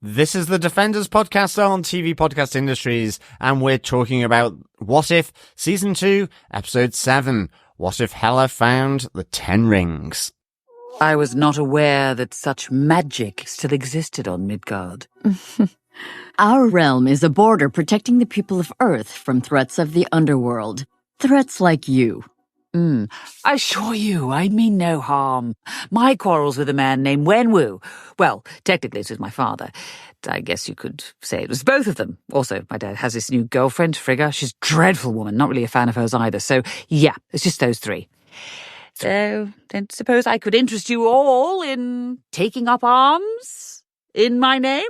This is the Defenders podcast on TV Podcast Industries, and we're talking about What If Season 2, Episode 7, What If Hela Found the 10 Rings? I was not aware that such magic still existed on Midgard. Our realm is a border protecting the people of Earth from threats of the underworld. Threats like you. I assure you, I mean no harm. My quarrel's with a man named Wenwu. Well, technically it was my father. I guess you could say it was both of them. Also, my dad has this new girlfriend, Frigga. She's a dreadful woman, not really a fan of hers either. So, yeah, it's just those three. So, don't suppose I could interest you all in taking up arms in my name?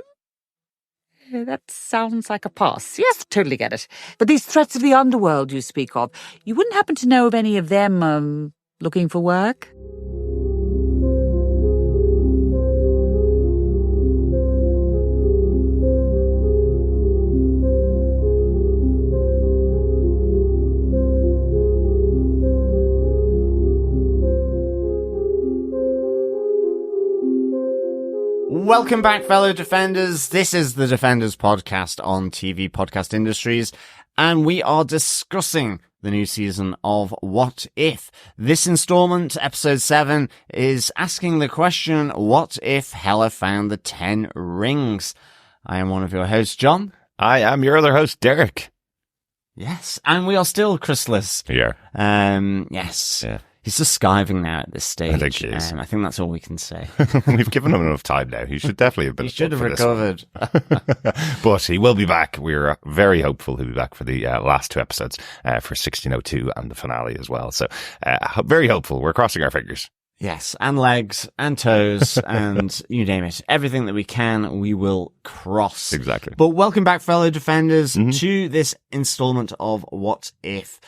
That sounds like a pass. Yes, totally get it. But these threats of the underworld you speak of, you wouldn't happen to know of any of them, looking for work? Welcome back, fellow Defenders. This is the Defenders podcast on TV Podcast Industries, and we are discussing the new season of What If. This installment, episode 7, is asking the question, what if Hela found the 10 rings? I am one of your hosts, John. I am your other host, Derek. Yes, and we are still Chrysalis. Here. Yes. Yeah. He's just skiving now at this stage. I think he is. I think that's all we can say. We've given him enough time now. He should definitely have been. He should have recovered. But he will be back. We're very hopeful he'll be back for the last 2 episodes, for 1602 and the finale as well. So, very hopeful. We're crossing our fingers. Yes, and legs, and toes, and you name it. Everything that we can, we will cross. Exactly. But welcome back, fellow Defenders, to this installment of What If.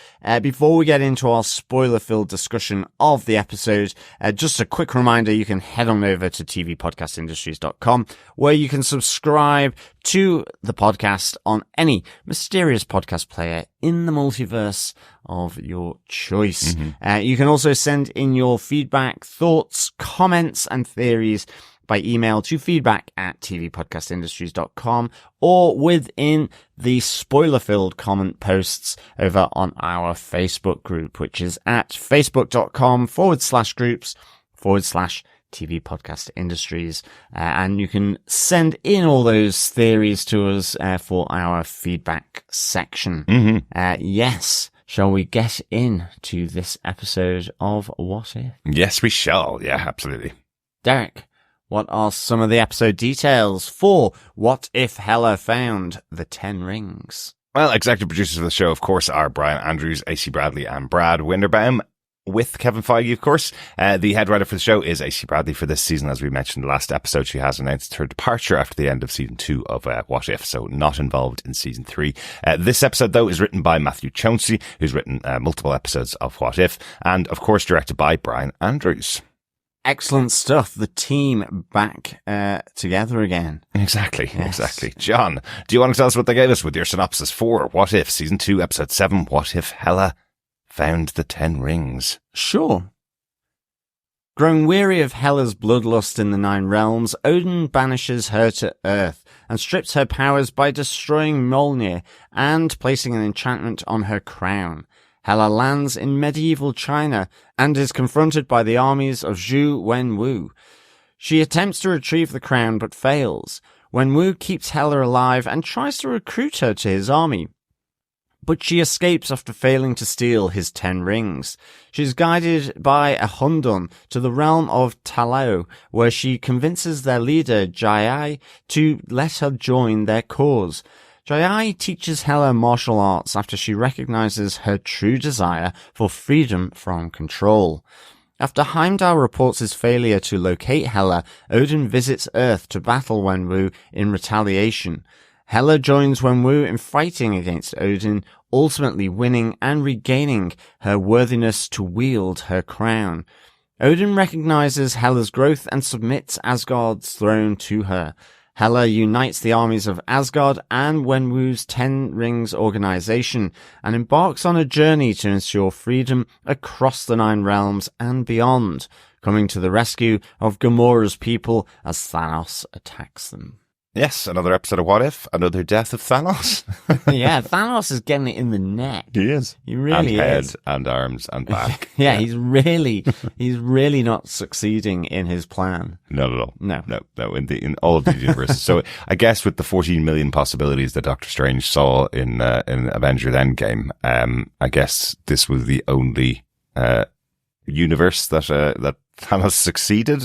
Before we get into our spoiler-filled discussion of the episode, just a quick reminder, you can head on over to tvpodcastindustries.com, where you can subscribe to the podcast on any mysterious podcast player in the multiverse of your choice. You can also send in your feedback, thoughts, comments, and theories by email to feedback@tvpodcastindustries.com or within the spoiler-filled comment posts over on our Facebook group, which is at facebook.com/groups/TV Podcast Industries. And you can send in all those theories to us for our feedback section. Yes. Shall we get into this episode of What If? Yes, we shall. Yeah, absolutely. Derek, what are some of the episode details for What If Hela Found the 10 Rings? Well, executive producers of the show, of course, are Bryan Andrews, AC Bradley, and Brad Winderbaum, with Kevin Feige, of course. The head writer for the show is AC Bradley for this season. As we mentioned in the last episode, she has announced her departure after the end of season 2 of What If, so not involved in season 3. This episode, though, is written by Matthew Chauncey, who's written multiple episodes of What If, and, of course, directed by Bryan Andrews. Excellent stuff. The team back together again. Exactly. John, do you want to tell us what they gave us with your synopsis for What If, season 2, episode 7, What If Hela Found the 10 Rings? Sure. Growing weary of Hela's bloodlust in the 9 realms, Odin banishes her to Earth and strips her powers by destroying Mjolnir and placing an enchantment on her crown. Hela lands in medieval China and is confronted by the armies of Xu Wenwu. She attempts to retrieve the crown but fails. Wenwu keeps Hela alive and tries to recruit her to his army, but she escapes after failing to steal his 10 rings. She's guided by a Hundun to the realm of Talao, where she convinces their leader, Jiayi, to let her join their cause. Jiayi teaches Hela martial arts after she recognizes her true desire for freedom from control. After Heimdall reports his failure to locate Hela, Odin visits Earth to battle Wenwu in retaliation. Hela joins Wenwu in fighting against Odin, ultimately winning and regaining her worthiness to wield her crown. Odin recognizes Hela's growth and submits Asgard's throne to her. Hela unites the armies of Asgard and Wenwu's 10 Rings organization and embarks on a journey to ensure freedom across the 9 realms and beyond, coming to the rescue of Gamora's people as Thanos attacks them. Yes, another episode of What If, another death of Thanos. Yeah, Thanos is getting it in the neck. He is. He really and is. head and arms and back. Yeah, he's really not succeeding in his plan. Not at all. No. In all of these universes. So I guess with the 14 million possibilities that Doctor Strange saw in Avengers Endgame, I guess this was the only universe that Thanos succeeded.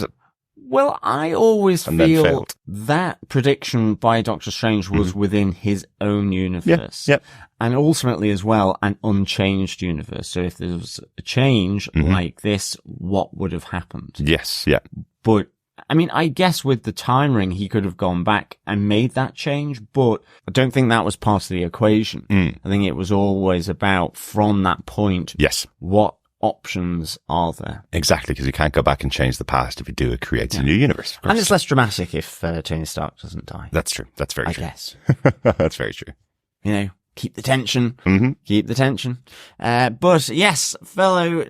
Well, I always And then feel failed. that prediction by Doctor Strange was within his own universe. Yep. And ultimately as well, an unchanged universe. So if there was a change like this, what would have happened? Yes, yeah. But, I mean, I guess with the time ring, he could have gone back and made that change, but I don't think that was part of the equation. I think it was always about, from that point, Yes. what options are there? Exactly, because you can't go back and change the past. If you do, it creates a new universe. Of course. And it's less dramatic if Tony Stark doesn't die. That's true. That's very I true. guess. That's very true. You know, keep the tension. Keep the tension. But yes, fellow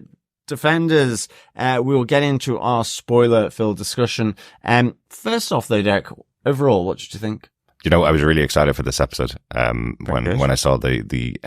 defenders, we will get into our spoiler-filled discussion. First off, though, Derek, overall, what did you think? You know, I was really excited for this episode, good. when I saw the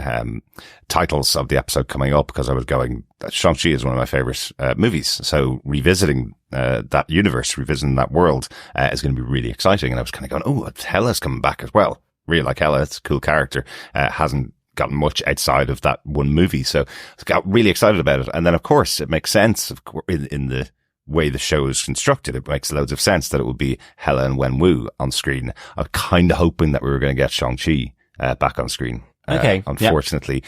titles of the episode coming up, because I was going, Shang-Chi is one of my favorite, movies. So revisiting, that universe, revisiting that world, is going to be really exciting. And I was kind of going, oh, Hela's coming back as well. Really like Hela. It's a cool character. Hasn't gotten much outside of that one movie. So I got really excited about it. And then, of course, it makes sense in the way the show is constructed. It makes loads of sense that it would be Hela and Wenwu on screen. I'm kind of hoping that we were going to get Shang-Chi back on screen. Okay. Unfortunately,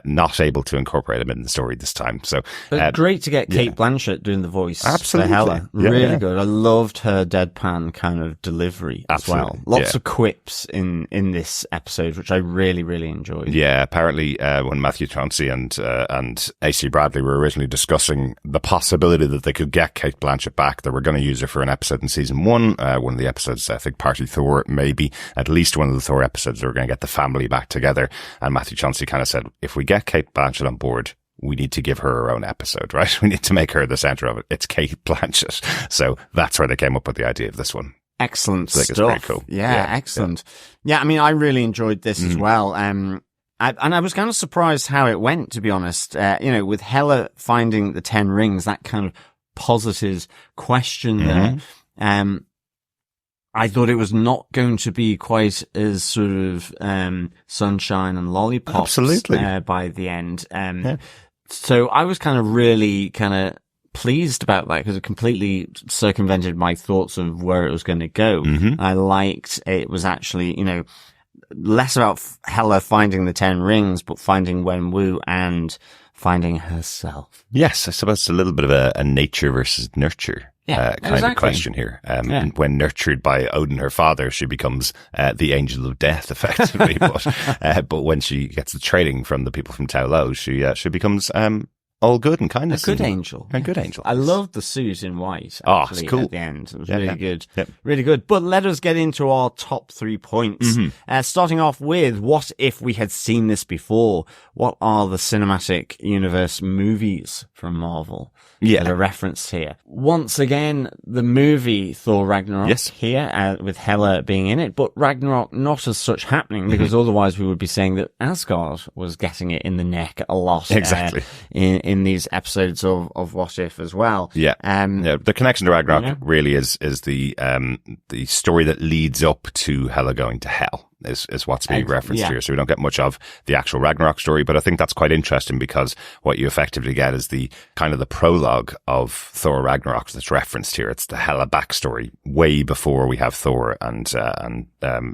not able to incorporate him in the story this time. So, But great to get Cate Blanchett doing the voice. Absolutely. For Hela. Yeah, Really yeah. good. I loved her deadpan kind of delivery as well. Absolutely. Lots Yeah. of quips in this episode, which I really, really enjoyed. yeah, apparently, when Matthew Chauncey and AC Bradley were originally discussing the possibility that they could get Cate Blanchett back, they were going to use her for an episode in season 1. One of the episodes, I think Party Thor, maybe at least one of the Thor episodes, they were going to get the family back together. And Matthew Chauncey kind of said, if we get Cate Blanchett on board, we need to give her her own episode, right? We need to make her the center of it. It's Cate Blanchett. So that's where they came up with the idea of this one. Excellent I think it's stuff. pretty cool. Yeah, excellent. Yeah, I mean, I really enjoyed this as well. And I was kind of surprised how it went, to be honest. You know, with Hela finding the 10 rings, that kind of positive question there. I thought it was not going to be quite as sort of sunshine and lollipops Absolutely. by the end. So I was kind of really kind of pleased about that because it completely circumvented my thoughts of where it was going to go. I liked it was actually, you know, less about Hela finding the 10 rings, but finding Wenwu and finding herself. Yes, I suppose it's a little bit of a nature versus nurture kind of question here. When nurtured by Odin, her father, she becomes the angel of death, effectively. but when she gets the training from the people from Tao Lo, she becomes all good and kindness. A good angel. A good angel. I loved the suit in white. Oh, Actually, it's cool. At the end, it was really good. Yep. Really good. But let us get into our top 3 points. Starting off with, what if we had seen this before? What are the cinematic universe movies from Marvel that are referenced here? Once again, the movie Thor Ragnarok here, with Hela being in it, but Ragnarok not as such happening, because otherwise we would be saying that Asgard was getting it in the neck a lot. Exactly. In these episodes of What If as well. Yeah. The connection to Ragnarok really is the story that leads up to Hela going to hell. Is what's being referenced here. So we don't get much of the actual Ragnarok story, but I think that's quite interesting because what you effectively get is the kind of the prologue of Thor Ragnarok that's referenced here. It's the Hela backstory way before we have Thor and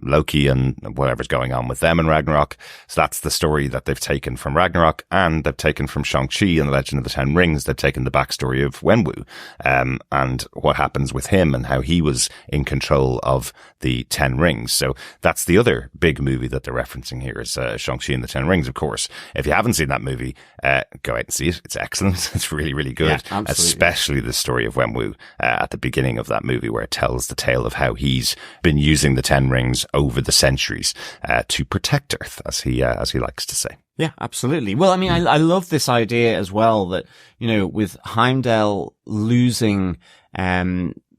Loki and whatever's going on with them in Ragnarok. So that's the story that they've taken from Ragnarok, and they've taken from Shang-Chi and the Legend of the Ten Rings. They've taken the backstory of Wenwu, and what happens with him and how he was in control of the Ten Rings. So that's the other big movie that they're referencing here is Shang-Chi and the Ten Rings, of course. If you haven't seen that movie, go out and see it. It's excellent. It's really, really good. Yeah, especially the story of Wenwu at the beginning of that movie, where it tells the tale of how he's been using the Ten Rings over the centuries to protect Earth, as he likes to say. Yeah, absolutely. Well, I mean, I love this idea as well that, you know, with Heimdall losing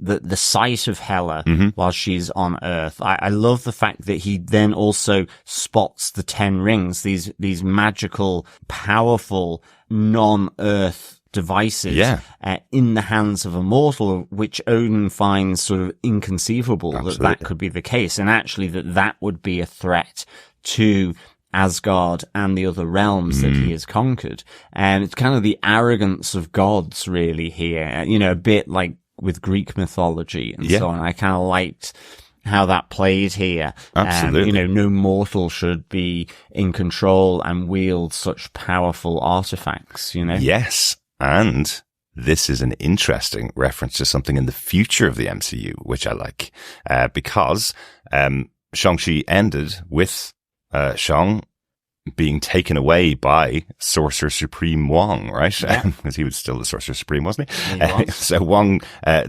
the sight of Hela while she's on Earth. I love the fact that he then also spots the 10 rings, these magical, powerful, non-Earth devices in the hands of a mortal, which Odin finds sort of inconceivable that could be the case, and actually that would be a threat to Asgard and the other realms that he has conquered. And it's kind of the arrogance of gods really here, a bit like with Greek mythology and so on. I kind of liked how that played here. Absolutely. No mortal should be in control and wield such powerful artifacts, Yes. And this is an interesting reference to something in the future of the MCU, which I like, because Shang-Chi ended with Shang being taken away by Sorcerer Supreme Wong, right? Yeah. Because he was still the Sorcerer Supreme, wasn't he? He was. So Wong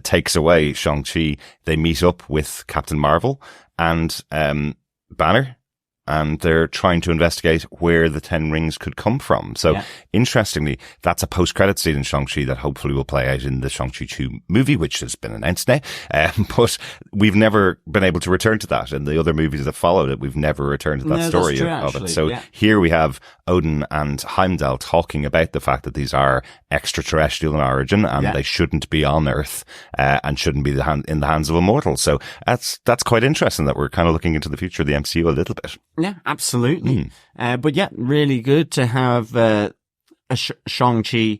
takes away Shang-Chi. They meet up with Captain Marvel and Banner, and they're trying to investigate where the 10 rings could come from. So interestingly, that's a post-credit scene in Shang-Chi that hopefully will play out in the Shang-Chi 2 movie, which has been announced now. But we've never been able to return to that. In the other movies that followed it, we've never returned to that story of it. So here we have Odin and Heimdall talking about the fact that these are extraterrestrial in origin and they shouldn't be on Earth, and shouldn't be in the hands of a mortal. So that's quite interesting that we're kind of looking into the future of the MCU a little bit. Yeah, absolutely. But really good to have a Shang-Chi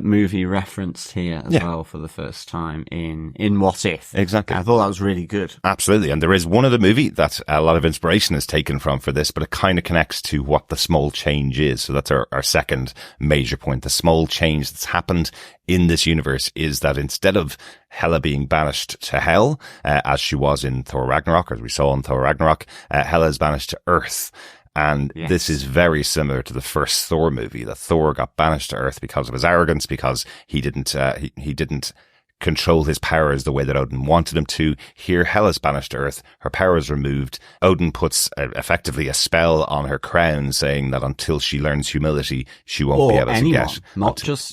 movie referenced here as well for the first time in What If. Exactly. I thought that was really good. Absolutely. And there is one other movie that a lot of inspiration is taken from for this, but it kind of connects to what the small change is. So that's our second major point. The small change that's happened in this universe is that instead of Hela being banished to hell, as she was in Thor Ragnarok, as we saw in Thor Ragnarok, Hela is banished to Earth. And this is very similar to the first Thor movie, that Thor got banished to Earth because of his arrogance, because he didn't control his powers the way that Odin wanted him to. Here, Hela's banished to Earth. Her power is removed. Odin puts effectively a spell on her crown, saying that until she learns humility, she won't be able to get.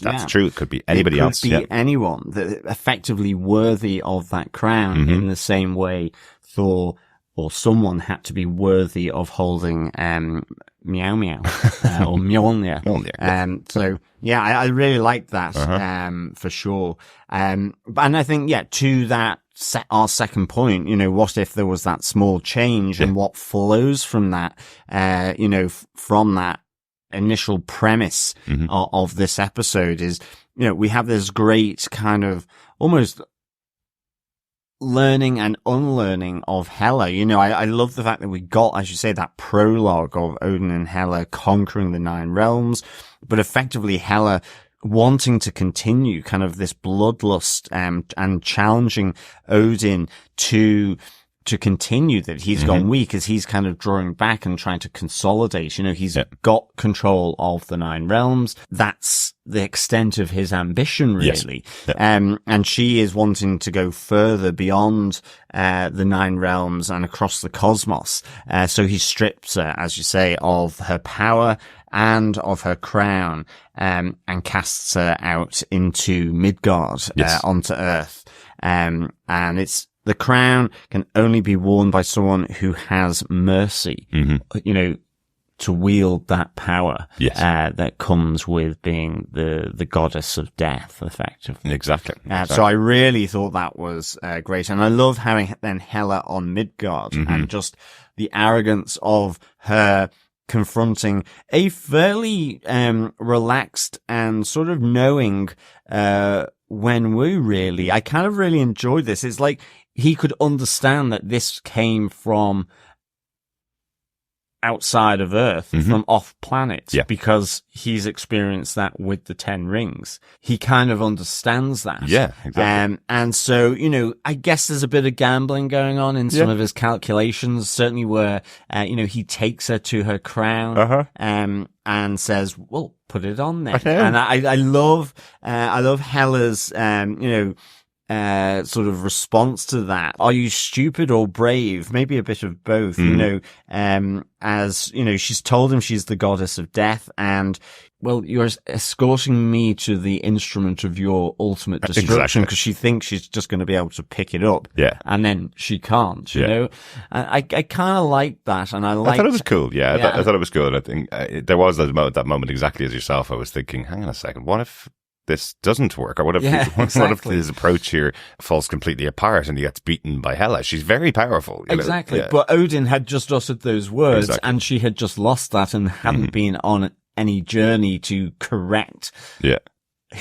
That's true. It could be anybody else. It could be anyone that effectively worthy of that crown in the same way Thor or someone had to be worthy of holding Meow Meow or Mjolnir. So I really like that for sure. And I think to that our second point, what if there was that small change and what flows from that, from that initial premise of this episode is, we have this great kind of almost learning and unlearning of Hela. I love the fact that we got, as you say, that prologue of Odin and Hela conquering the 9 realms, but effectively Hela wanting to continue kind of this bloodlust, and challenging Odin to continue that he's gone weak as he's kind of drawing back and trying to consolidate. He's got control of the 9 realms. That's the extent of his ambition, really. Yes. And she is wanting to go further beyond the 9 realms and across the cosmos. So he strips her, as you say, of her power and of her crown, and casts her out into Midgard, onto Earth. And the crown can only be worn by someone who has mercy, to wield that power, that comes with being the goddess of death, effectively. Exactly. So I really thought that was great. And I love having then Hela on Midgard and just the arrogance of her confronting a fairly relaxed and sort of knowing Wenwu, really. I kind of really enjoyed this. It's like he could understand that this came from outside of Earth, from off planet, because he's experienced that with the 10 rings. He kind of understands that. Yeah, exactly. And so, I guess there's a bit of gambling going on in some of his calculations, certainly where, he takes her to her crown, and says, well, put it on there. And I love Hela's, sort of response to that. Are you stupid or brave? Maybe a bit of both, you know, as, you know, she's told him she's the goddess of death and, well, you're escorting me to the instrument of your ultimate destruction because she thinks she's just going to be able to pick it up. Yeah. And then she can't, you know? I kind of like that. And I thought it was cool. Yeah. I thought it was good. I think there was that moment exactly as yourself. I was thinking, hang on a second, what if this doesn't work? Or what if, what if his approach here falls completely apart and he gets beaten by Hela? She's very powerful. Exactly. But Odin had just uttered those words and she had just lost that and hadn't been on any journey to correct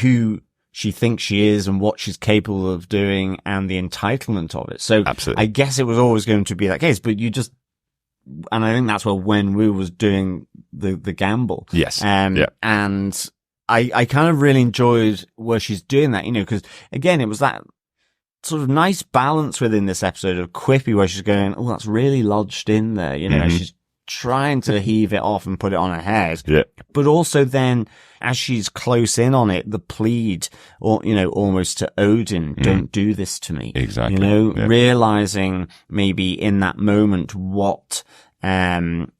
who she thinks she is and what she's capable of doing and the entitlement of it. So I guess it was always going to be that case, but you just, and I think that's where Wenwu was doing the gamble. Yes. And I kind of really enjoyed where she's doing that, you know, because again, it was that sort of nice balance within this episode of quippy where she's going, oh, that's really lodged in there, you know, she's trying to heave it off and put it on her head. Yeah. But also then, as she's close in on it, the plead, or, you know, almost to Odin, don't do this to me. Exactly. You know, realizing maybe in that moment what,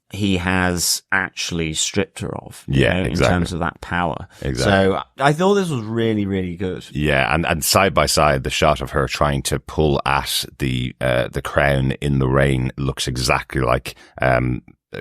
he has actually stripped her of, you know, in terms of that power. Exactly. So I thought this was really, really good. Yeah, and side by side, the shot of her trying to pull at the crown in the rain looks exactly like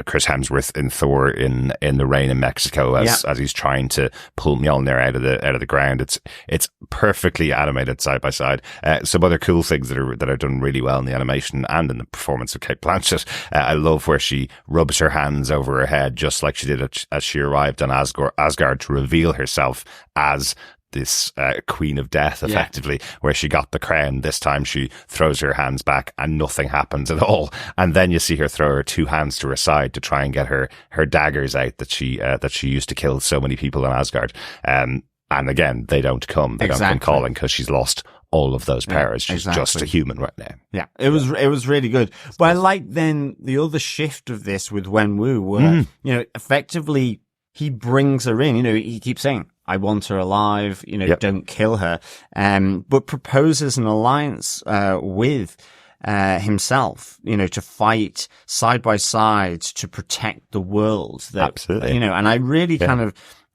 Chris Hemsworth in Thor in the rain in Mexico as he's trying to pull Mjolnir out of the ground. It's perfectly animated side by side. Some other cool things that are done really well in the animation and in the performance of Cate Blanchett. I love where she rubs her hands over her head just like she did as she arrived on Asgard to reveal herself as this queen of death, effectively, where she got the crown. This time she throws her hands back and nothing happens at all. And then you see her throw her two hands to her side to try and get her daggers out that she used to kill so many people in Asgard. And again, they don't come. They don't come calling because she's lost all of those powers. She's just a human right now. Yeah, it was really good. But I like then the other shift of this with Wenwu where, you know, effectively he brings her in. You know, he keeps saying, I want her alive, you know, don't kill her, but proposes an alliance, with, himself, you know, to fight side by side to protect the world. Absolutely. You know, and I really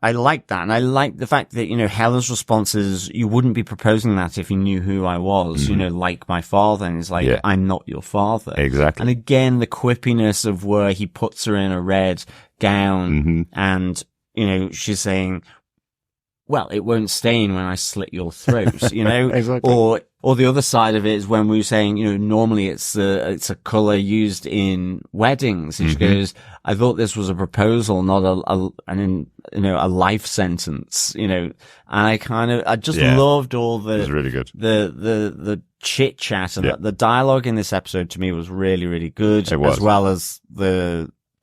I like that. And I like the fact that, you know, Hela's response is, you wouldn't be proposing that if you knew who I was, you know, like my father. And he's like, I'm not your father. Exactly. And again, the quippiness of where he puts her in a red gown and, you know, she's saying, well, it won't stain when I slit your throat, you know? Or the other side of it is when we were saying, you know, normally it's a color used in weddings. And she goes, I thought this was a proposal, not a life sentence, you know? And I just loved all the, it was really good. The chit chat and the dialogue in this episode to me was really, really good, as well as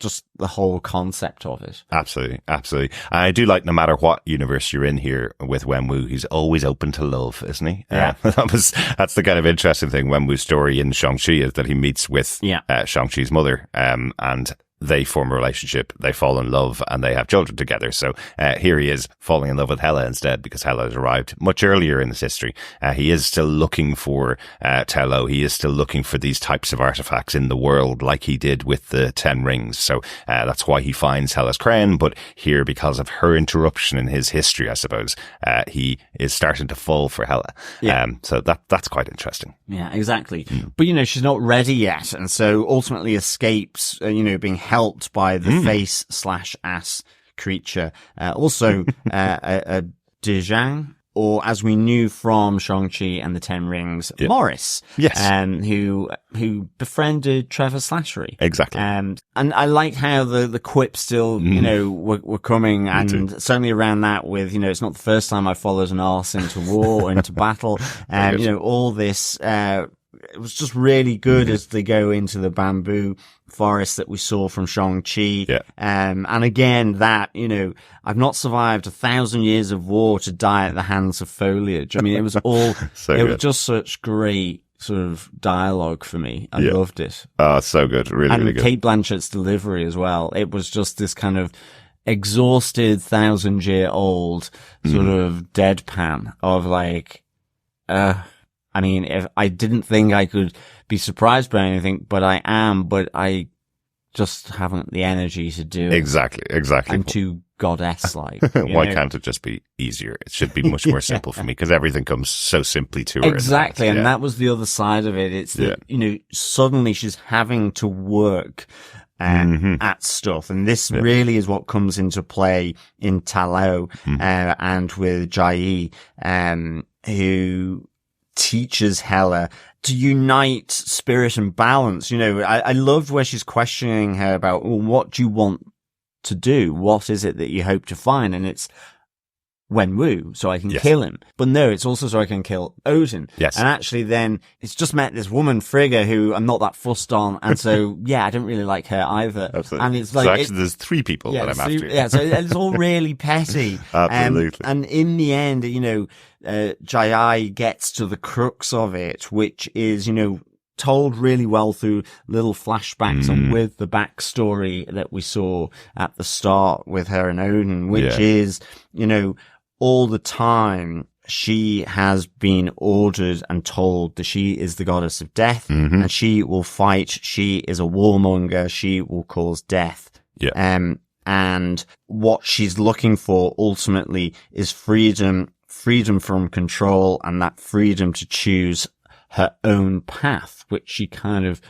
just the whole concept of it. Absolutely. And I do like, no matter what universe you're in here with Wenwu, he's always open to love, isn't he? Yeah. That's the kind of interesting thing. Wenwu's story in Shang-Chi is that he meets with Shang-Chi's mother, and they form a relationship, they fall in love, and they have children together. So here he is falling in love with Hela instead, because Hela has arrived much earlier in this history. He is still looking for Tello. He is still looking for these types of artifacts in the world, like he did with the 10 rings. So that's why he finds Hela's crown. But here, because of her interruption in his history, I suppose, he is starting to fall for Hela. So that's quite interesting. Yeah, exactly. But, you know, she's not ready yet. And so ultimately escapes, you know, being helped by the face/ass creature. Also, a Dejang, or as we knew from Shang-Chi and the Ten Rings, Morris. Yes. Who befriended Trevor Slattery. Exactly. And I like how the quips still, you know, were coming, and certainly around that with, you know, it's not the first time I followed an arse into war or into battle. You know, all this, it was just really good as they go into the bamboo forest that we saw from Shang-Chi. And again, that, you know, I've not survived 1,000 years of war to die at the hands of foliage. I mean, it was all, was just such great sort of dialogue for me. I loved it. Oh, so good. Really, and really good. Cate Blanchett's delivery as well. It was just this kind of exhausted 1,000-year-old sort of deadpan of like, I mean, if I didn't think I could be surprised by anything, but I am, but I just haven't the energy to do it. Exactly. I'm too goddess-like. Why can't it just be easier? It should be much more simple for me, because everything comes so simply to her. Exactly. And that was the other side of it. It's that, suddenly she's having to work at stuff. And this really is what comes into play in Talao, and with Jiayi, who teaches Hela to unite spirit and balance. I loved where she's questioning her about, well, what do you want to do? What is it that you hope to find? And it's Wenwu, so I can kill him. But no, it's also so I can kill Odin. Yes. And actually then it's just met this woman, Frigga, who I'm not that fussed on. And so, I don't really like her either. Absolutely. And it's like, so actually there's 3 people that I'm after. Yeah, so it's all really petty. Absolutely. And in the end, Jiayi gets to the crux of it, which is, told really well through little flashbacks and with the backstory that we saw at the start with her and Odin, which is, all the time she has been ordered and told that she is the goddess of death and she will fight. She is a warmonger. She will cause death. Yeah. And what she's looking for ultimately is freedom from control, and that freedom to choose her own path, which she kind of,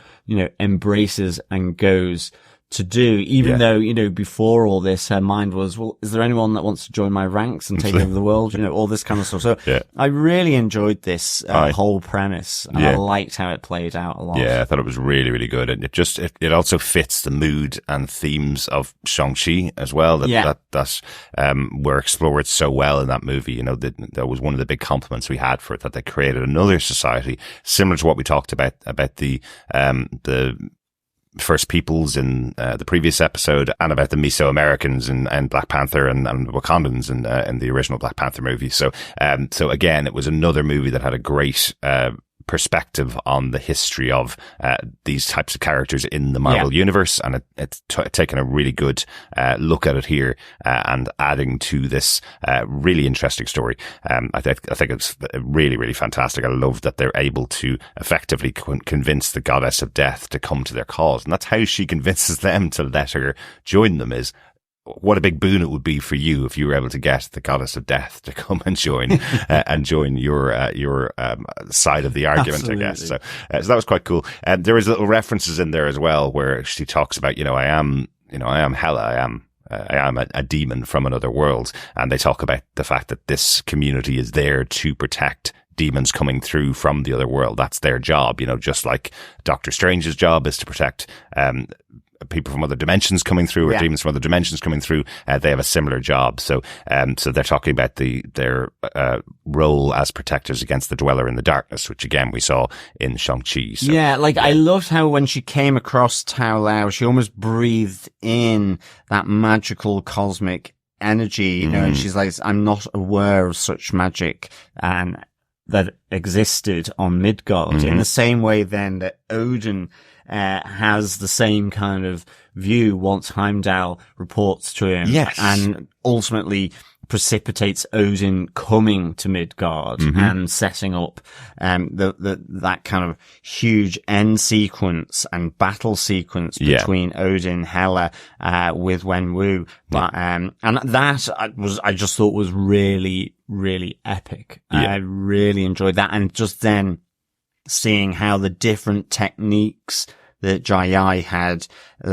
embraces and goes to do, even though, before all this, her mind was, well, is there anyone that wants to join my ranks and take over the world? All this kind of stuff. So I really enjoyed this whole premise. And I liked how it played out a lot. Yeah, I thought it was really, really good. And it also fits the mood and themes of Shang-Chi as well, that were explored so well in that movie. That was one of the big compliments we had for it, that they created another society similar to what we talked about the First Peoples in the previous episode, and about the Mesoamericans and Black Panther and Wakandans in the original Black Panther movie. So again, it was another movie that had a great perspective on the history of these types of characters in the Marvel universe, and it's taken a really good look at it here and adding to this really interesting story. I think it's really, really fantastic. I love that they're able to effectively convince the goddess of death to come to their cause, and that's how she convinces them to let her join them. Is what a big boon it would be for you if you were able to get the goddess of death to come and join your side of the argument. Absolutely. I guess so that was quite cool. There was little references in there as well where she talks about I am Hela, I am a demon from another world, and they talk about the fact that this community is there to protect demons coming through from the other world. That's their job, just like Doctor Strange's job is to protect people from other dimensions coming through, or demons from other dimensions coming through. They have a similar job. So they're talking about their role as protectors against the dweller in the darkness, which again we saw in Shang-Chi. So, I loved how when she came across Tao Lao, she almost breathed in that magical cosmic energy, and she's like, I'm not aware of such magic and that existed on Midgard, in the same way then that Odin has the same kind of view once Heimdall reports to him, and ultimately precipitates Odin coming to Midgard and setting up that kind of huge end sequence and battle sequence between Odin, Hela, with Wenwu. But and that I just thought was really, really epic. I really enjoyed that, and just then seeing how the different techniques that Jiayi had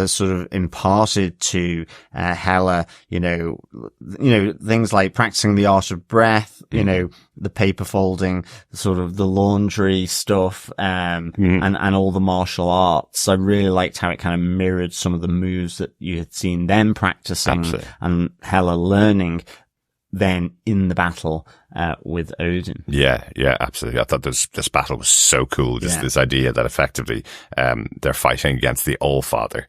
sort of imparted to Hela, things like practicing the art of breath, the paper folding, sort of the laundry stuff, and all the martial arts. I really liked how it kind of mirrored some of the moves that you had seen them practicing. Absolutely. And Hela learning then in the battle with Odin. Yeah, absolutely. I thought this battle was so cool. Just this idea that effectively they're fighting against the All-Father.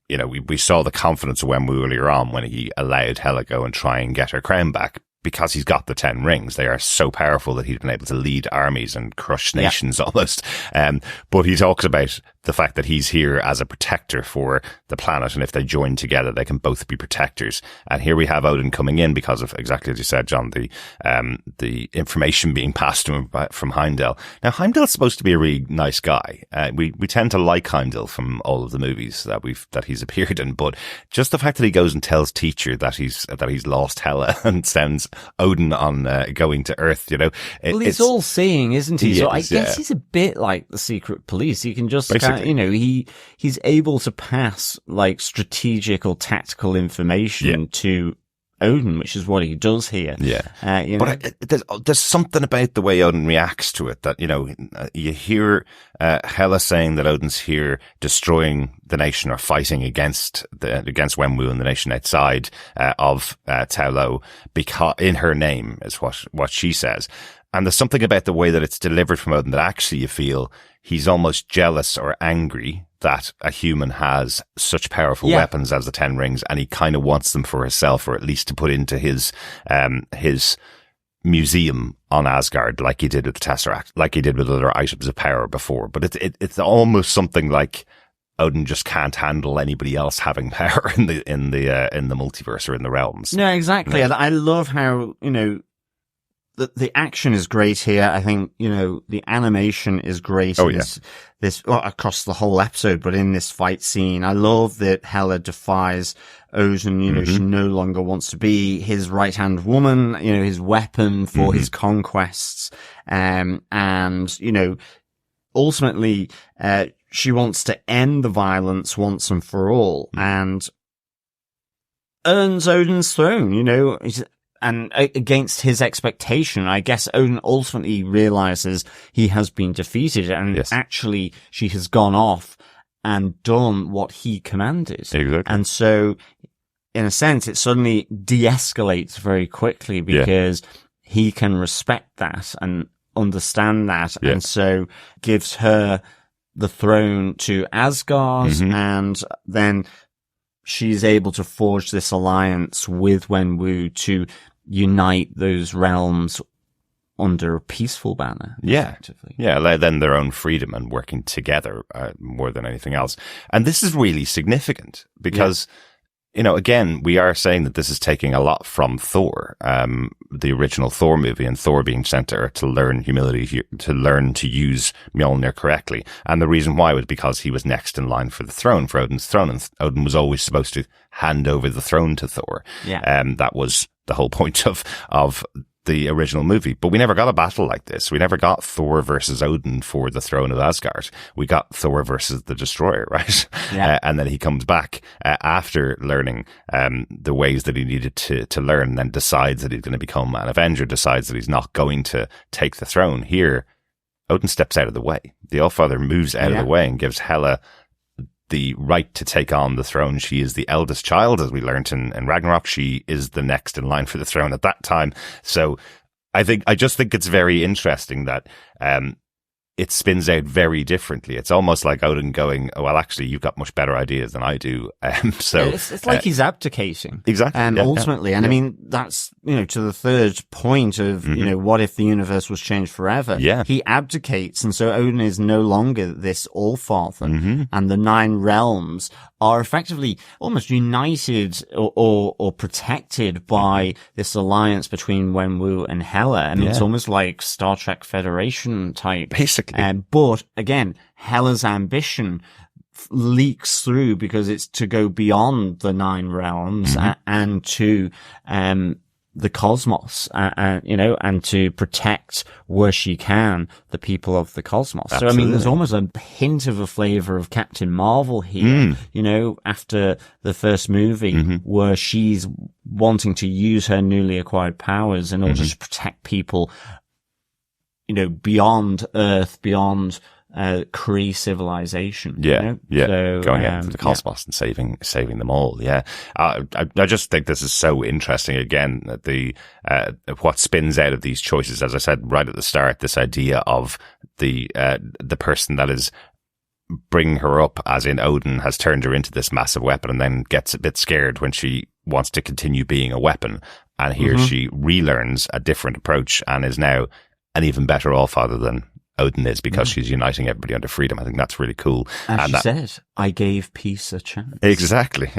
We saw the confidence of Wenwu earlier on when he allowed Hela go and try and get her crown back, because he's got the 10 rings. They are so powerful that he's been able to lead armies and crush nations almost. But he talks about the fact that he's here as a protector for the planet, and if they join together, they can both be protectors. And here we have Odin coming in because of, exactly as you said, John, the information being passed to him from Heimdall. Now, Heimdall's supposed to be a really nice guy. We tend to like Heimdall from all of the movies that he's appeared in, but just the fact that he goes and tells Teacher that he's lost Hela and sends Odin on going to Earth, you know. Well, he's all seeing, isn't he? So I is, guess he's a bit like the secret police. He can just, Basically. he's able to pass like strategic or tactical information to Odin, which is what he does here. Yeah. But there's something about the way Odin reacts to it that, you hear Hela saying that Odin's here destroying the nation or fighting against Wenwu and the nation outside of Taolo, because in her name is what she says. And there's something about the way that it's delivered from Odin that actually you feel he's almost jealous or angry that a human has such powerful weapons as the Ten Rings, and he kind of wants them for himself, or at least to put into his museum on Asgard, like he did with the Tesseract, like he did with other items of power before. But it's almost something like Odin just can't handle anybody else having power in the multiverse or in the realms. No, exactly. And I love how, the action is great here. I think, the animation is great. Across the whole episode, but in this fight scene, I love that Hela defies Odin. She no longer wants to be his right-hand woman, his weapon for his conquests. And, ultimately, she wants to end the violence once and for all and earns Odin's throne, and against his expectation. I guess Odin ultimately realizes he has been defeated, and actually she has gone off and done what he commanded. Exactly. And so, in a sense, it suddenly de-escalates very quickly because he can respect that and understand that, and so gives her the throne to Asgard, and then she's able to forge this alliance with Wenwu to unite those realms under a peaceful banner. Effectively. Then their own freedom and working together more than anything else. And this is really significant because, again, we are saying that this is taking a lot from Thor, the original Thor movie, and Thor being sent to Earth to learn humility, to learn to use Mjolnir correctly. And the reason why was because he was next in line for the throne, for Odin's throne, and Odin was always supposed to hand over the throne to Thor. That was the whole point of the original movie. But we never got a battle like this. We never got Thor versus Odin for the throne of Asgard. We got Thor versus the Destroyer, right? And then he comes back after learning the ways that he needed to learn, and then decides that he's going to become an Avenger, decides that he's not going to take the throne. Here, Odin steps out of the way. The Allfather moves out of the way and gives Hela the right to take on the throne. She is the eldest child, as we learnt in Ragnarok. She is the next in line for the throne at that time. So I just think it's very interesting that it spins out very differently. It's almost like Odin going, "Oh, well, actually, you've got much better ideas than I do." So it's like he's abdicating. Exactly. Ultimately. And I mean, that's, to the third point of, what if the universe was changed forever? He abdicates. And so Odin is no longer this All-Father. And the 9 realms are effectively almost united or protected by this alliance between Wenwu and Hela. And it's almost like Star Trek Federation type. Basically. But again, Hela's ambition leaks through because it's to go beyond the 9 realms and to the cosmos, and to protect where she can the people of the cosmos. Absolutely. So I mean, there's almost a hint of a flavor of Captain Marvel here, after the first movie, where she's wanting to use her newly acquired powers in order to protect people, beyond Earth, beyond Kree civilization. So, going out into the cosmos and saving them all. I just think this is so interesting. Again, the what spins out of these choices, as I said right at the start, this idea of the person that is bringing her up, as in Odin has turned her into this massive weapon, and then gets a bit scared when she wants to continue being a weapon. And here she relearns a different approach and is now an even better Allfather than Odin is, because she's uniting everybody under freedom. I think that's really cool. As she said, I gave peace a chance. Exactly.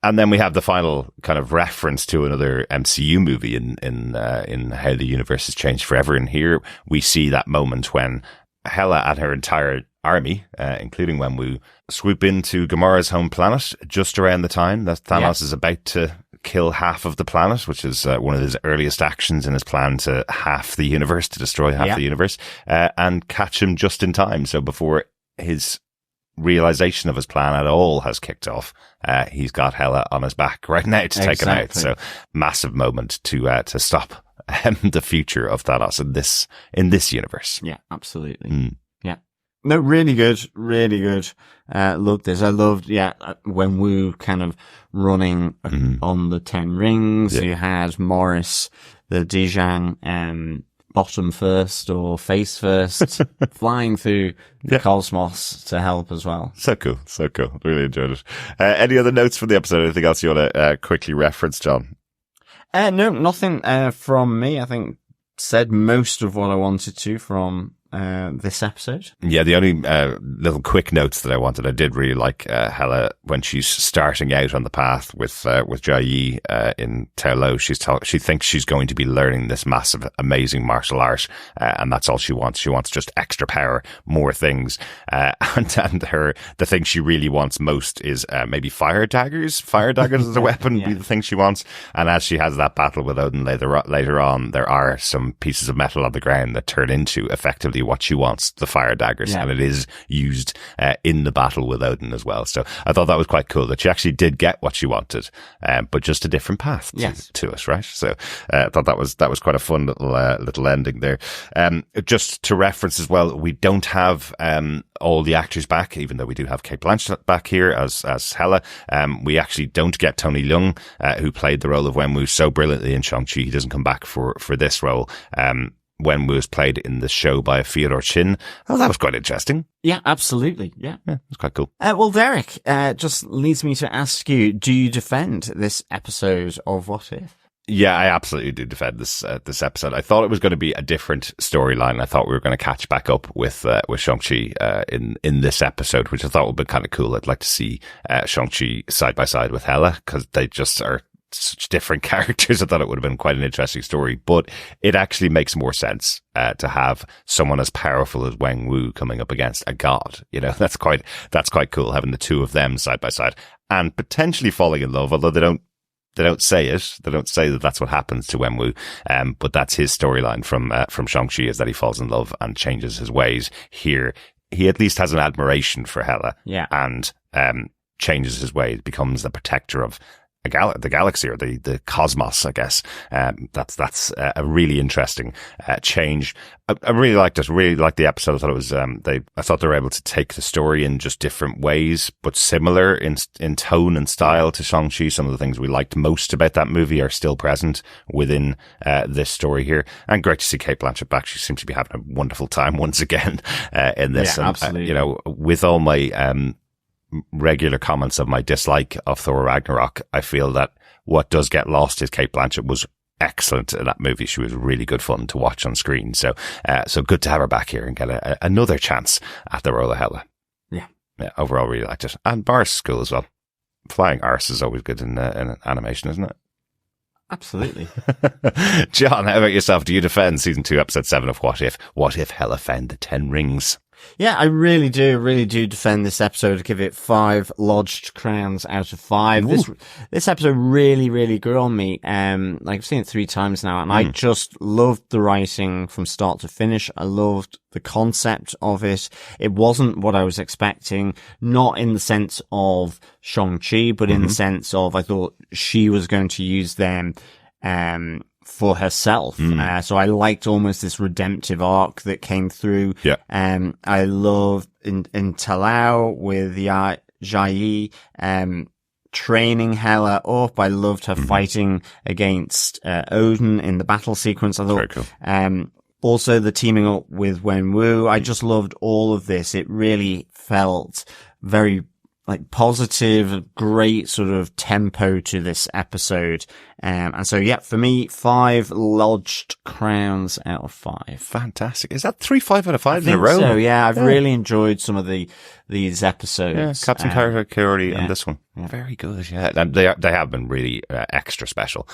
And then we have the final kind of reference to another MCU movie in how the universe has changed forever. And here we see that moment when Hela and her entire army, including Wenwu, swoop into Gamora's home planet just around the time that Thanos is about to kill half of the planet, which is one of his earliest actions in his plan to half the universe, to destroy half the universe, and catch him just in time. So before his realization of his plan at all has kicked off, he's got Hela on his back right now to take him out. So massive moment to stop the future of Thanos in this universe. Yeah, absolutely. Yeah. No, really good. Really good. Loved this. I loved, Wenwu kind of running on the 10 rings. You had Morris, the Dijang, bottom first or face first, flying through the cosmos to help as well. So cool. Really enjoyed it. Any other notes from the episode? Anything else you want to quickly reference, John? No, nothing from me. I think said most of what I wanted to from this episode. Yeah, the only little quick notes that I did really like Hela when she's starting out on the path with Jiayi in Taolo. She thinks she's going to be learning this massive, amazing martial art, and that's all she wants. She wants just extra power, more things, and the thing she really wants most is maybe fire daggers. Fire daggers as a weapon be the thing she wants. And as she has that battle with Odin later on, there are some pieces of metal on the ground that turn into effectively what she wants, the fire daggers, and it is used in the battle with Odin as well. So I thought that was quite cool that she actually did get what she wanted, but just a different path to it, right? So I thought that was quite a fun little ending there. Just to reference as well, we don't have all the actors back, even though we do have Cate Blanchett back here as Hela. We actually don't get Tony Leung, who played the role of Wenwu so brilliantly in Shang-Chi. He doesn't come back for this role. Wenwu was played in the show by Fyodor Chin. Oh, that was quite interesting. Yeah, absolutely. Yeah, it's quite cool. Well, Derek, just leads me to ask you, do you defend this episode of What If? Yeah, I absolutely do defend this episode. I thought it was going to be a different storyline. I thought we were going to catch back up with Shang-Chi in this episode, which I thought would be kind of cool. I'd like to see Shang-Chi side by side with Hela, because they just are such different characters. I thought it would have been quite an interesting story, but it actually makes more sense to have someone as powerful as Wenwu coming up against a god. You know, that's quite cool, having the two of them side by side and potentially falling in love, although they don't say it. They don't say that that's what happens to Wenwu. But that's his storyline from Shang-Chi, is that he falls in love and changes his ways. Here, he at least has an admiration for Hela. Yeah. And changes his ways, becomes the protector of the galaxy, or the cosmos, I guess. That's a really interesting change. I really liked it. Really liked the episode. I thought it was I thought they were able to take the story in just different ways, but similar in tone and style to Shang-Chi. Some of the things we liked most about that movie are still present within this story here. And great to see Cate Blanchett back. She seems to be having a wonderful time once again in this. Yeah, absolutely. With all my regular comments of my dislike of Thor Ragnarok, I feel that what does get lost is Cate Blanchett was excellent in that movie. She was really good fun to watch on screen. So good to have her back here and get another chance at the role of Hela. Yeah. Overall, really liked it. And Bar's cool as well. Flying arse is always good in animation, isn't it? Absolutely. John, how about yourself? Do you defend season 2, episode 7 of What If? What if Hela found the 10 rings? Yeah, I really do defend this episode. Give it 5 lodged crowns out of 5. Ooh. This episode really grew on me. I've seen it 3 times now, and I just loved the writing from start to finish. I loved the concept of it. It wasn't what I was expecting, not in the sense of Shang-Chi, but in the sense of I thought she was going to use them for herself. So I liked almost this redemptive arc that came through. Yeah. I loved in Talau with Jiayi, training Hela up. I loved her fighting against Odin in the battle sequence. I thought, very cool. Also the teaming up with Wenwu. I just loved all of this. It really felt very like positive, great sort of tempo to this episode. And so, yeah, for me, 5 lodged crowns out of 5. Fantastic. Is that 5 out of 5 I in a think row? so, yeah. I've really enjoyed some of these episodes. Yeah, Captain Carter and this one. Yeah. Very good, yeah. And they have been really extra special.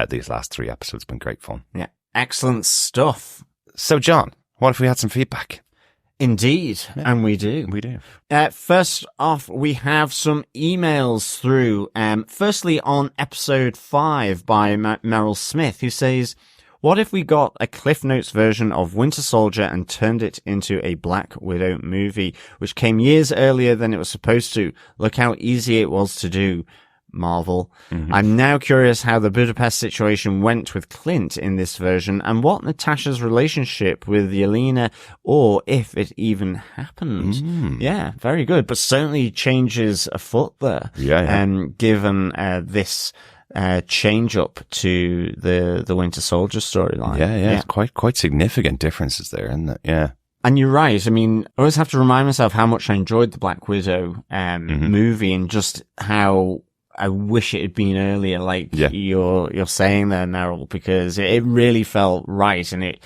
These last 3 episodes have been great fun. Yeah. Excellent stuff. So, John, what if we had some feedback? Indeed, and we do. We do. First off, we have some emails through. Firstly, on episode 5 by Meryl Smith, who says, "What if we got a Cliff Notes version of Winter Soldier and turned it into a Black Widow movie, which came years earlier than it was supposed to? Look how easy it was to do. Marvel. Mm-hmm. I'm now curious how the Budapest situation went with Clint in this version and what Natasha's relationship with Yelena, or if it even happened." Yeah, very good. But certainly changes afoot there. Yeah. Given this change up to the Winter Soldier storyline. Yeah. It's quite significant differences there, isn't it? Yeah. And you're right. I mean, I always have to remind myself how much I enjoyed the Black Widow movie, and just how I wish it had been earlier, like you're saying there, Meryl, because it really felt right, and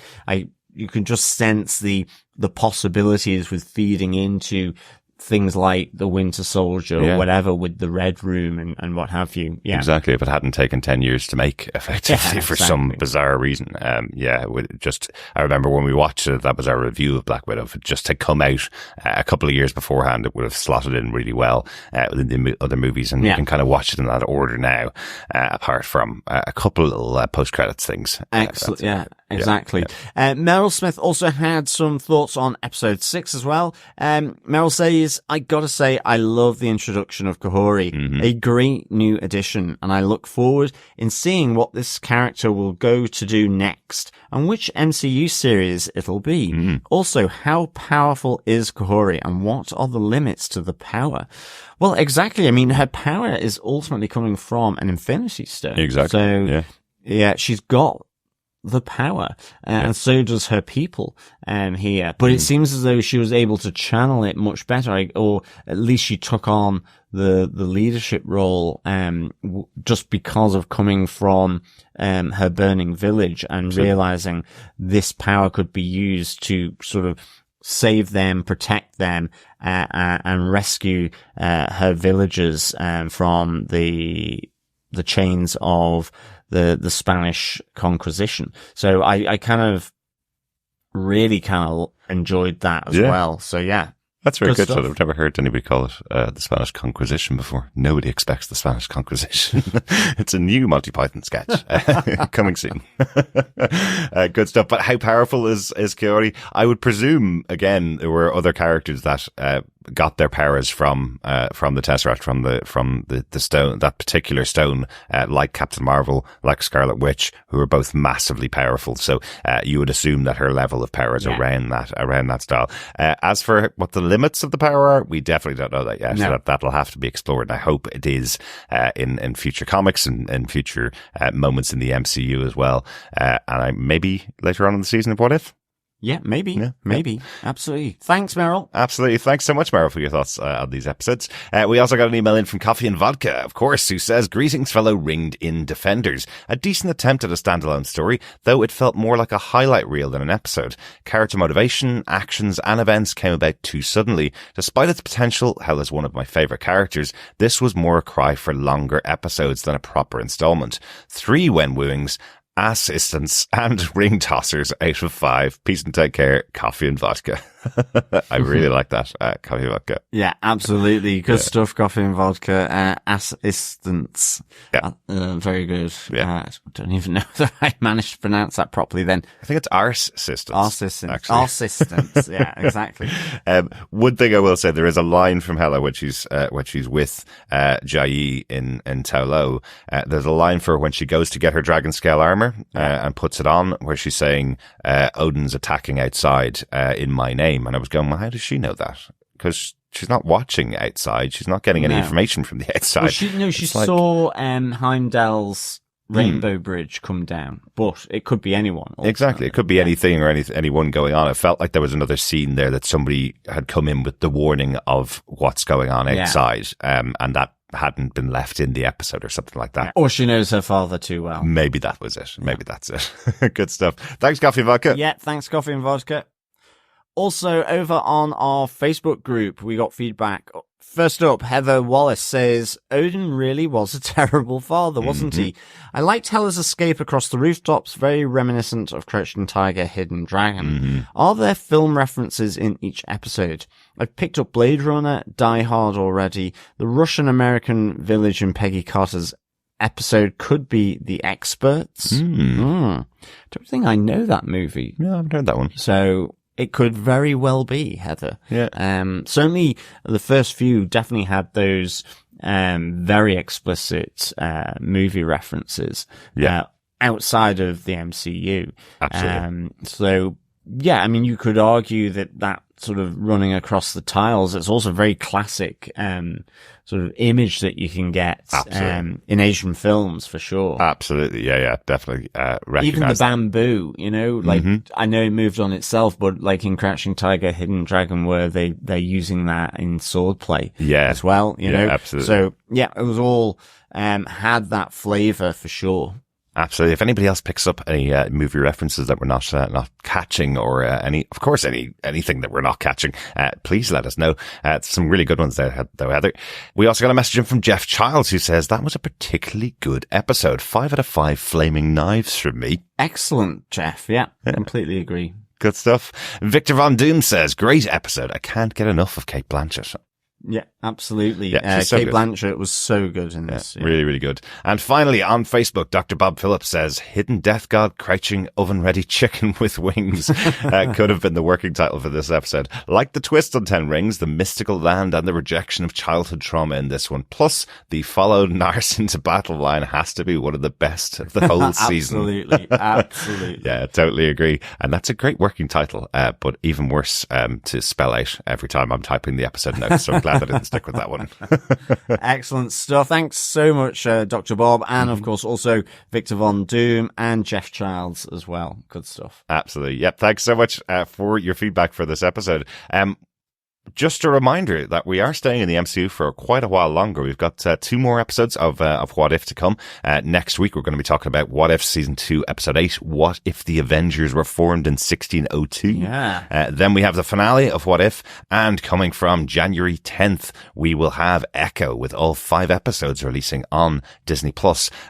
you can just sense the possibilities with feeding into things like the Winter Soldier or whatever with the Red Room and what have you. Yeah, exactly. If it hadn't taken 10 years to make, effectively, for some bizarre reason. I remember when we watched that was our review of Black Widow. If it just had come out a couple of years beforehand, it would have slotted in really well within the other movies, and you can kind of watch it in that order now, apart from a couple of little post-credits things. Excellent. Exactly. Meryl Smith also had some thoughts on episode 6 as well. Meryl says, "I gotta say, I love the introduction of Kahori. A great new addition, and I look forward in seeing what this character will go to do next, and which MCU series it'll be. Also, how powerful is Kahori, and what are the limits to the power?" Well, exactly. I mean, her power is ultimately coming from an Infinity Stone. Exactly. So, yeah, she's got the power, and so does her people here. But it seems as though she was able to channel it much better, or at least she took on the leadership role just because of coming from her burning village and realizing this power could be used to sort of save them, protect them, and rescue her villagers from the chains of the Spanish conquisition. So I kind of really enjoyed that as well. So yeah. That's very good. So I've never heard anybody call it the Spanish Conquisition before. Nobody expects the Spanish Conquisition. It's a new Monty Python sketch coming soon. Good stuff. But how powerful is Kahori? I would presume, again, there were other characters that got their powers from the Tesseract, from the stone, that particular stone, like Captain Marvel, like Scarlet Witch, who are both massively powerful. So you would assume that her level of power is around that style. As for what the limits of the power are, we definitely don't know that yet. No. So that'll have to be explored. And I hope it is in future comics and in future moments in the MCU as well. And maybe later on in the season of What If. Yeah, maybe. Absolutely. Thanks, Meryl. Absolutely. Thanks so much, Meryl, for your thoughts on these episodes. We also got an email in from Coffee and Vodka, of course, who says, "Greetings, fellow ringed-in defenders. A decent attempt at a standalone story, though it felt more like a highlight reel than an episode. Character motivation, actions, and events came about too suddenly. Despite its potential, Hela's one of my favourite characters. This was more a cry for longer episodes than a proper installment. 3 Wenwuings, assistants, and ring tossers out of 5. Peace and take care. Coffee and Vodka." I really like that. Coffee and Vodka. Yeah, absolutely. Good stuff. Coffee and Vodka. Assistants. Yeah. Very good. Yeah. I don't even know that I managed to pronounce that properly then. I think it's arse assistants. Assistants. Yeah, exactly. One thing I will say, there is a line from Hela when she's with Jiayi in Taolo. There's a line for when she goes to get her dragon scale armor and puts it on, where she's saying, "Odin's attacking outside in my name." And I was going, well, how does she know that? Because she's not watching outside. She's not getting any information from the outside. Well, she saw Heimdall's Rainbow Bridge come down, but it could be anyone. Ultimately. Exactly. It could be anything or anyone going on. It felt like there was another scene there that somebody had come in with the warning of what's going on outside, and that hadn't been left in the episode or something like that. Or she knows her father too well. Maybe that was it. Maybe that's it. Good stuff. Thanks, Coffee and Vodka. Yeah, thanks, Coffee and Vodka. Also, over on our Facebook group, we got feedback. First up, Heather Wallace says, Odin really was a terrible father, wasn't he? I liked Hela's escape across the rooftops, very reminiscent of Crouching Tiger, Hidden Dragon. Are there film references in each episode? I've picked up Blade Runner, Die Hard already. The Russian-American village in Peggy Carter's episode could be The Experts. Don't think I know that movie. Yeah, I haven't heard that one. So it could very well be, Heather. Yeah. Certainly the first few definitely had those very explicit movie references outside of the MCU. Absolutely. So, yeah, I mean, you could argue that sort of running across the tiles, it's also very classic sort of image that you can get in Asian films, for sure. Absolutely. Yeah, definitely. Even the bamboo, you know, like, I know it moved on itself, but like in Crouching Tiger, Hidden Dragon, where they're using that in swordplay as well, you know? Absolutely. So, yeah, it was all had that flavor for sure. Absolutely. If anybody else picks up any movie references that we're not catching, or anything that we're not catching, please let us know. Some really good ones there, though, Heather. We also got a message in from Jeff Childs, who says that was a particularly good episode. 5 out of 5 flaming knives from me. Excellent, Jeff. Yeah, completely agree. Good stuff. Victor Von Doom says, great episode. I can't get enough of Cate Blanchett. Yeah, absolutely. Yeah, Cate Blanchett was so good in this. Yeah. Really, really good. And finally, on Facebook, Dr. Bob Phillips says, Hidden Death God Crouching Oven-Ready Chicken with Wings could have been the working title for this episode. Like the twist on 10 Rings, the mystical land and the rejection of childhood trauma in this one, plus the followed Nars into battle line has to be one of the best of the whole season. Absolutely. Yeah, totally agree. And that's a great working title, but even worse to spell out every time I'm typing the episode notes. So I'm glad I didn't stick with that one. Excellent stuff. Thanks so much, Dr. Bob, and of course also Victor Von Doom and Jeff Childs as well. Good stuff. Absolutely. Yep. Thanks so much for your feedback for this episode. Just a reminder that we are staying in the MCU for quite a while longer. We've got 2 more episodes of What If to come. Next week, we're going to be talking about What If Season 2, Episode 8, What If the Avengers were formed in 1602? Yeah. Then we have the finale of What If, and coming from January 10th, we will have Echo with all 5 episodes releasing on Disney+.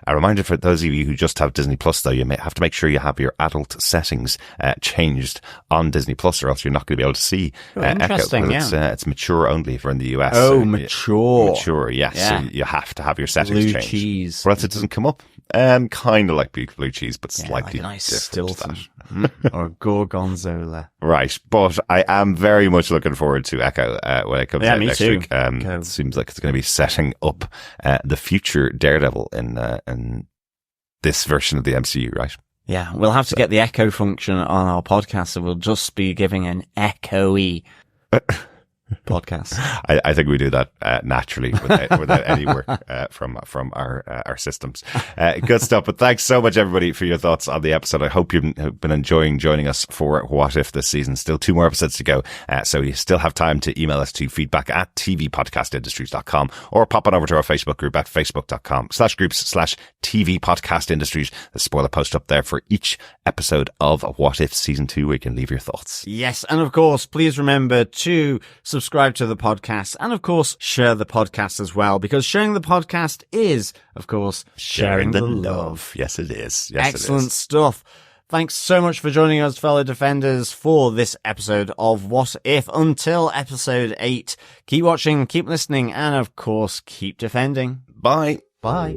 A reminder for those of you who just have Disney+, though, you may have to make sure you have your adult settings changed on Disney+, or else you're not going to be able to see interesting, Echo. It's mature only if we're in the US. Oh, so mature. Mature, yes. Yeah. So you have to have your settings Blue changed. cheese. Or else it doesn't come up. Kind of like blue cheese, but slightly like a nice different to Stilton. Or gorgonzola. Right, but I am very much looking forward to Echo when it comes out next week. It seems like it's going to be setting up the future Daredevil in this version of the MCU, right? Yeah, we'll have to get the echo function on our podcast, so we'll just be giving an echoey podcast. I think we do that naturally without any work from our systems. Good stuff. But thanks so much, everybody, for your thoughts on the episode. I hope you've been enjoying joining us for What If this season. Still 2 more episodes to go, so you still have time to email us to feedback@tvpodcastindustries.com, or pop on over to our Facebook group at facebook.com/groups/tvpodcastindustries. The spoiler post up there for each episode of What If Season 2, where you can leave your thoughts. Yes, and of course, please remember to subscribe to the podcast, and of course, share the podcast as well, because sharing the podcast is, of course, sharing the love. Yes, it is. Yes, Excellent it is. stuff. Thanks so much for joining us, fellow defenders, for this episode of What If. Until episode 8, keep watching, keep listening, and of course, keep defending. Bye. Bye.